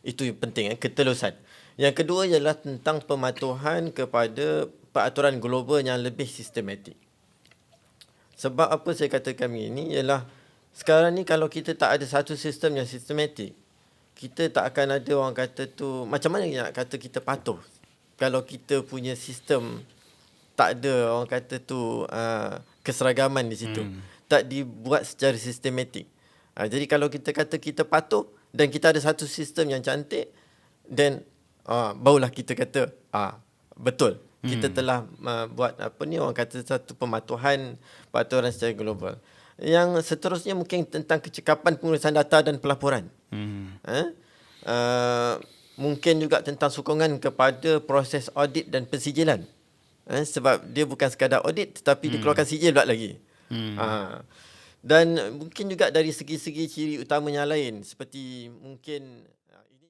Itu yang penting, ketelusan. Yang kedua ialah tentang pematuhan kepada peraturan global yang lebih sistematik. Sebab apa saya katakan begini ialah sekarang ni kalau kita tak ada satu sistem yang sistematik, kita tak akan ada orang kata tu, macam mana nak kata kita patuh kalau kita punya sistem tak ada orang kata tu keseragaman di situ. Tak dibuat secara sistematik. Jadi kalau kita kata kita patuh dan kita ada satu sistem yang cantik, then barulah kita kata betul. Kita telah buat orang kata satu pematuhan peraturan secara global. Yang seterusnya mungkin tentang kecekapan pengurusan data dan pelaporan. Mungkin juga tentang sokongan kepada proses audit dan pensijilan. Sebab dia bukan sekadar audit tetapi dikeluarkan sijil pula lagi. Dan mungkin juga dari segi-segi ciri utama yang lain seperti mungkin